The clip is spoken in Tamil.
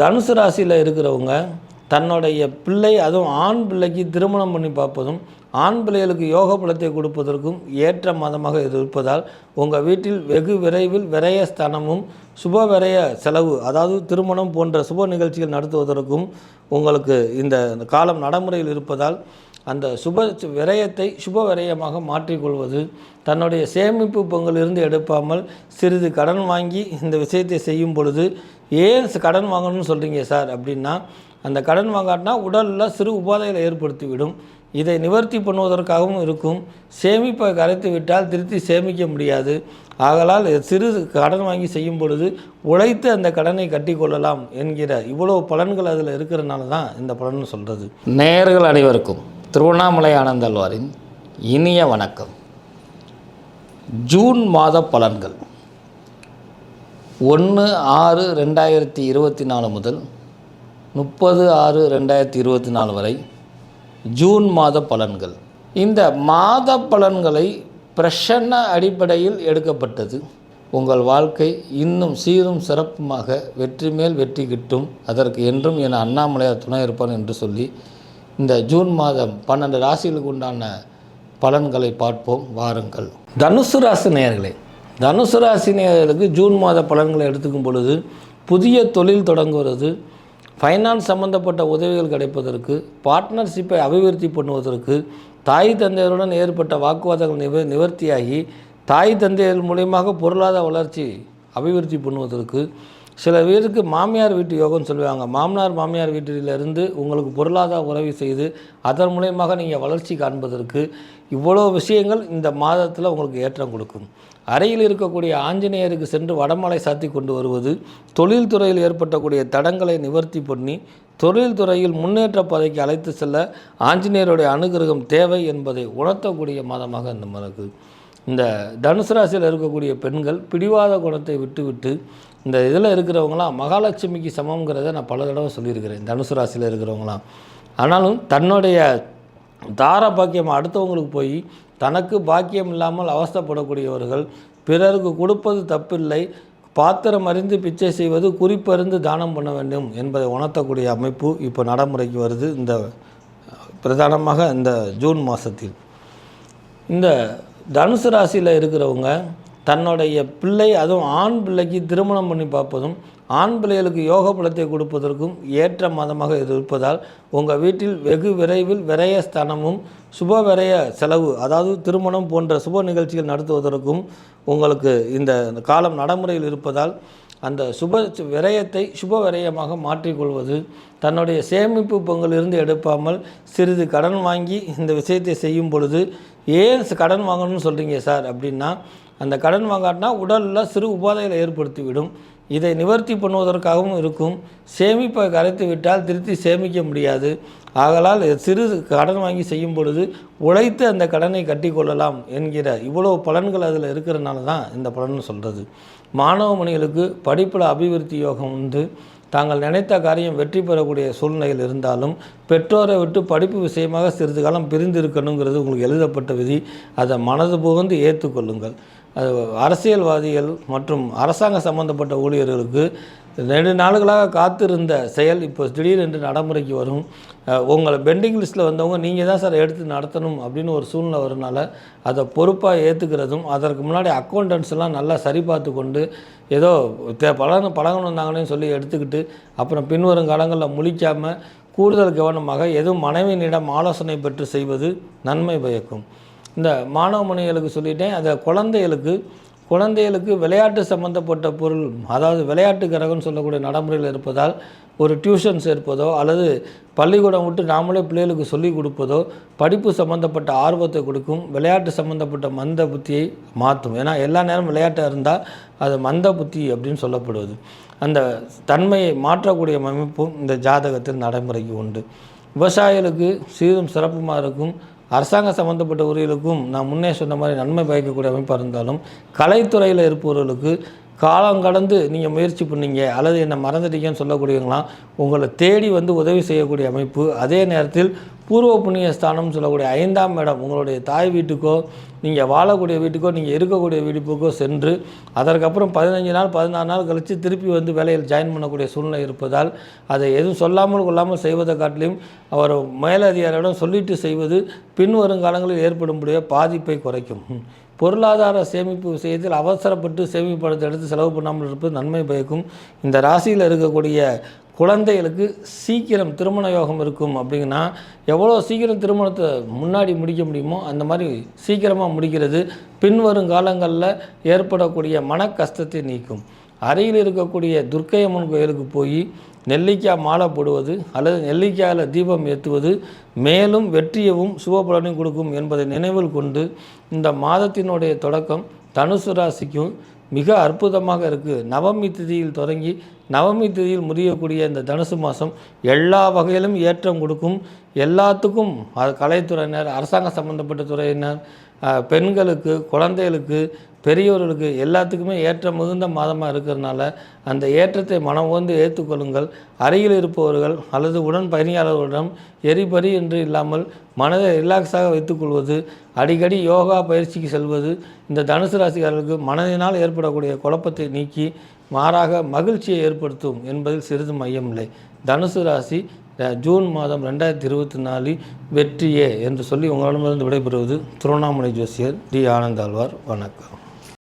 தனுசு ராசியில் இருக்கிறவங்க தன்னுடைய பிள்ளை, அதுவும் ஆண் பிள்ளைக்கு திருமணம் பண்ணி பார்ப்பதும் ஆண் பிள்ளைகளுக்கு யோக பலத்தை கொடுப்பதற்கும் ஏற்ற மாதமாக இது இருப்பதால் உங்கள் வீட்டில் வெகு விரைவில் விரய ஸ்தானமும் சுப விரய செலவு, அதாவது திருமணம் போன்ற சுப நிகழ்ச்சிகள் நடத்துவதற்கும் உங்களுக்கு இந்த காலம் நடைமுறையில் இருப்பதால் அந்த சுப விரயத்தை சுப விரயமாக மாற்றிக்கொள்வது, தன்னுடைய சேமிப்பு பங்கிலிருந்து எடுப்பாமல் சிறிது கடன் வாங்கி இந்த விஷயத்தை செய்யும் பொழுது, ஏன் கடன் வாங்கணும்னு சொல்கிறீங்க சார் அப்படின்னா, அந்த கடன் வாங்காட்டினா உடலில் சிறு உபாதைகளை ஏற்படுத்திவிடும். இதை நிவர்த்தி பண்ணுவதற்காகவும் இருக்கும். சேமிப்பை கரைத்து விட்டால் திருத்தி சேமிக்க முடியாது. ஆகலால் சிறு கடன் வாங்கி செய்யும் பொழுது உழைத்து அந்த கடனை கட்டி கொள்ளலாம் என்கிற இவ்வளோ பலன்கள் அதில் இருக்கிறதுனால தான் இந்த பலன் சொல்கிறது. நேயர்கள் அனைவருக்கும் திருவண்ணாமலை ஆனந்தாழ்வாரின் இனிய வணக்கம். ஜூன் மாத பலன்கள் 1/6/2024 முதல் 30/6/2024 வரை ஜூன் மாத பலன்கள். இந்த மாத பலன்களை பிரசன்ன அடிப்படையில் எடுக்கப்பட்டது. உங்கள் வாழ்க்கை இன்னும் சீரும் சிறப்புமாக வெற்றி மேல் வெற்றி கிட்டும், அதற்கு என்றும் என அண்ணாமலையார் துணை இருப்பான் என்று சொல்லி இந்த ஜூன் மாதம் 12 ராசிகளுக்கு உண்டான பலன்களை பார்ப்போம் வாருங்கள். தனுசு ராசி நேயர்களே, தனுசு ராசி நேயர்களுக்கு ஜூன் மாத பலன்களை எடுத்துக்கும் பொழுது புதிய தொழில் தொடங்குவது, ஃபைனான்ஸ் சம்பந்தப்பட்ட உதவிகள் கிடைப்பதற்கு, பார்ட்னர்ஷிப்பை அபிவிருத்தி பண்ணுவதற்கு, தாய் தந்தையருடன் ஏற்பட்ட வாக்குவாதங்கள் நிவர்த்தியாகி தாய் தந்தையர் மூலியமாக பொருளாதார வளர்ச்சி அபிவிருத்தி பண்ணுவதற்கு, சில பேருக்கு மாமியார் வீட்டு யோகம்னு சொல்லுவாங்க. மாமனார் மாமியார் வீட்டிலிருந்து உங்களுக்கு பொருளாதார உதவி செய்து அதன் மூலயமாக நீங்கள் வளர்ச்சி காண்பதற்கு இவ்வளோ விஷயங்கள் இந்த மாதத்தில் உங்களுக்கு ஏற்றம் கொடுக்கும். அறையில் இருக்கக்கூடிய ஆஞ்சநேயருக்கு சென்று வடமாலை சாத்தி கொண்டு வருவது, தொழில்துறையில் ஏற்பட்டக்கூடிய தடங்களை நிவர்த்தி பண்ணி தொழில்துறையில் முன்னேற்ற பாதைக்கு அழைத்து செல்ல ஆஞ்சநேயருடைய அனுகிரகம் தேவை என்பதை உணர்த்தக்கூடிய மாதமாக இந்த மனக்கு. இந்த தனுசு ராசியில் இருக்கக்கூடிய பெண்கள் பிடிவாத குணத்தை விட்டுவிட்டு, இந்த இதில் இருக்கிறவங்களாம் மகாலட்சுமிக்கு சமங்கிறத நான் பல தடவை சொல்லியிருக்கிறேன். தனுசு ராசியில் இருக்கிறவங்களாம் ஆனாலும் தன்னுடைய தார பாக்கியம் அடுத்தவங்களுக்கு போய் தனக்கு பாக்கியம் இல்லாமல் அவஸ்தைப்படக்கூடியவர்கள், பிறருக்கு கொடுப்பது தப்பில்லை, பாத்திரம் அறிந்து பிச்சை செய்வது, குறிப்பறிந்து தானம் பண்ண வேண்டும் என்பதை உணர்த்தக்கூடிய அமைப்பு இப்போ நடைமுறைக்கு வருது. இந்த பிரதானமாக இந்த ஜூன் மாதத்தில் இந்த தனுசு ராசியில் இருக்கிறவங்க தன்னுடைய பிள்ளை, அதுவும் ஆண் பிள்ளைக்கு திருமணம் பண்ணி பார்ப்பதும் ஆண் பிள்ளைகளுக்கு யோக பலத்தை கொடுப்பதற்கும் ஏற்ற மாதமாக இது இருப்பதால் உங்கள் வீட்டில் வெகு விரைவில் விரய ஸ்தானமும் சுப விரய செலவு, அதாவது திருமணம் போன்ற சுப நிகழ்ச்சிகள் நடத்துவதற்கும் உங்களுக்கு இந்த காலம் நடைமுறையில் இருப்பதால் அந்த சுப விரயத்தை சுப விரயமாக மாற்றிக்கொள்வது, தன்னுடைய சேமிப்பு பங்கிலிருந்து எடுப்பாமல் சிறிது கடன் வாங்கி இந்த விஷயத்தை செய்யும் பொழுது, ஏன் கடன் வாங்கணும்னு சொல்கிறீங்க சார் அப்படின்னா, அந்த கடன் வாங்காட்டினா உடலில் சிறு உபாதைகளை ஏற்படுத்திவிடும். இதை நிவர்த்தி பண்ணுவதற்காகவும் இருக்கும். சேமிப்பை கரைத்து விட்டால் திருத்தி சேமிக்க முடியாது. ஆகலால் சிறு கடன் வாங்கி செய்யும் பொழுது உழைத்து அந்த கடனை கட்டி கொள்ளலாம் என்கிற இவ்வளோ பலன்கள் அதில் இருக்கிறதுனால தான் இந்த பலன் சொல்கிறது. மாணவ மணிகளுக்கு படிப்பில் அபிவிருத்தி யோகம் உண்டு. தாங்கள் நினைத்த காரியம் வெற்றி பெறக்கூடிய சூழ்நிலையில் இருந்தாலும் பெற்றோரை விட்டு படிப்பு விஷயமாக சிறிது காலம் பிரிந்து இருக்கணுங்கிறது உங்களுக்கு எழுதப்பட்ட விதி. அதை மனது புகுந்து ஏற்றுக்கொள்ளுங்கள். அது அரசியல்வாதிகள் மற்றும் அரசாங்க சம்பந்தப்பட்ட ஊழியர்களுக்கு 2 நாளுகளாக காத்திருந்த செயல் இப்போ திடீரென்று நடைமுறைக்கு வரும். உங்களை பெண்டிங் லிஸ்ட்டில் வந்தவங்க நீங்கள் தான் சார் எடுத்து நடத்தணும் அப்படின்னு ஒரு சூழ்நிலை வரனால அதை பொறுப்பாக ஏற்றுக்கிறதும், அதற்கு முன்னாடி அக்கௌண்டன்ஸ்லாம் நல்லா சரி பார்த்து கொண்டு ஏதோ பழகணும் வந்தாங்கன்னு சொல்லி எடுத்துக்கிட்டு அப்புறம் பின்வரும் காலங்களில் முழிக்காமல் கூடுதல் கவனமாக எதுவும் மனைவியினிடம் ஆலோசனை பெற்று செய்வது நன்மை பயக்கும். இந்த மாணவ மணிகளுக்கு சொல்லிட்டேன். அந்த குழந்தைகளுக்கு விளையாட்டு சம்பந்தப்பட்ட பொருள், அதாவது விளையாட்டு கரகம்னு சொல்லக்கூடிய நடைமுறையில் இருப்பதால் ஒரு டியூஷன் சேர்ப்பதோ அல்லது பள்ளிக்கூடம் விட்டு நாமளே பிள்ளைகளுக்கு சொல்லிக் கொடுப்பதோ படிப்பு சம்மந்தப்பட்ட ஆர்வத்தை கொடுக்கும். விளையாட்டு சம்மந்தப்பட்ட மந்த புத்தியை மாற்றும். ஏன்னா எல்லா நேரம் விளையாட்டாக இருந்தால் அது மந்த புத்தி அப்படின்னு சொல்லப்படுவது. அந்த தன்மையை மாற்றக்கூடிய அமைப்பும் இந்த ஜாதகத்தில் நடைமுறைக்கு உண்டு. விவசாயிகளுக்கு சீரும் சிறப்புமாக இருக்கும். அரசாங்க சம்மந்தப்பட்ட உரிகளுக்கும் நான் முன்னே சொன்ன மாதிரி நன்மை பயக்கக்கூடிய அமைப்பாக இருந்தாலும் கலைத்துறையில் இருப்பவர்களுக்கு காலம் கடந்து நீங்கள் முயற்சி பண்ணீங்க அல்லது என்னை மறந்துட்டீங்கன்னு சொல்லக்கூடியவங்களாம் உங்களை தேடி வந்து உதவி செய்யக்கூடிய அமைப்பு. அதே நேரத்தில் பூர்வ புண்ணிய ஸ்தானம்னு சொல்லக்கூடிய 5ஆம் இடம் உங்களுடைய தாய் வீட்டுக்கோ நீங்கள் வாழக்கூடிய வீட்டுக்கோ நீங்கள் இருக்கக்கூடிய வீட்டுக்கோ சென்று அதற்கப்புறம் 15 நாள் 16 நாள் கழித்து திருப்பி வந்து வேலையில் ஜாயின் பண்ணக்கூடிய சூழ்நிலை இருப்பதால் அதை எதுவும் சொல்லாமல் கொள்ளாமல் செய்வதை காட்டிலும் அவர் மேலதிகாரியிடம் சொல்லிட்டு செய்வது பின்வரும் காலங்களில் ஏற்படும்படிய பாதிப்பை குறைக்கும். பொருளாதார சேமிப்பு விஷயத்தில் அவசரப்பட்டு சேமிப்படத்தை எடுத்து செலவு பண்ணாமல் இருப்பது நன்மை பயக்கும். இந்த ராசியில் இருக்கக்கூடிய குழந்தைகளுக்கு சீக்கிரம் திருமண யோகம் இருக்கும். அப்படிங்கன்னா எவ்வளோ சீக்கிரம் திருமணத்தை முன்னாடி முடிக்க முடியுமோ அந்த மாதிரி சீக்கிரமாக முடிக்கிறது பின்வரும் காலங்களில் ஏற்படக்கூடிய மன கஷ்டத்தை நீக்கும். அருகில் இருக்கக்கூடிய துர்க்கை அம்மன் கோயிலுக்கு போய் நெல்லிக்காய் மாலை போடுவது அல்லது நெல்லிக்காயில் தீபம் ஏற்றுவது மேலும் வெற்றியவும் சுபபலனையும் கொடுக்கும் என்பதை நினைவில் கொண்டு இந்த மாதத்தினுடைய தொடக்கம் தனுசு ராசிக்கும் மிக அற்புதமாக இருக்குது. நவமி திதியில் தொடங்கி நவமி திதியில் முடியக்கூடிய இந்த தனுசு மாதம் எல்லா வகையிலும் ஏற்றம் கொடுக்கும். எல்லாத்துக்கும் கலைத்துறையினர், அரசாங்க சம்பந்தப்பட்ட துறையினர், பெண்களுக்கு, குழந்தைகளுக்கு, பெரியவர்களுக்கு எல்லாத்துக்குமே ஏற்றம் மிகுந்த மாதமாக இருக்கிறதுனால அந்த ஏற்றத்தை மனம் வந்து ஏற்றுக்கொள்ளுங்கள். அருகில் இருப்பவர்கள் அல்லது உடன் பயணியாளர்களிடம் எரிபறி என்று இல்லாமல் மனதை ரிலாக்ஸாக வைத்துக்கொள்வது, அடிக்கடி யோகா பயிற்சிக்கு செல்வது இந்த தனுசு ராசிக்காரர்களுக்கு மனதினால் ஏற்படக்கூடிய குழப்பத்தை நீக்கி மாறாக மகிழ்ச்சியை ஏற்படுத்தும் என்பதில் சிறிது மையமில்லை. தனுசு ராசி ஜூன் மாதம் 2024 வெற்றியே என்று சொல்லி உங்களிடமிருந்து விடைபெறுவது திருவண்ணாமலை ஜோசியர் டி. ஆனந்தாழ்வார். வணக்கம்.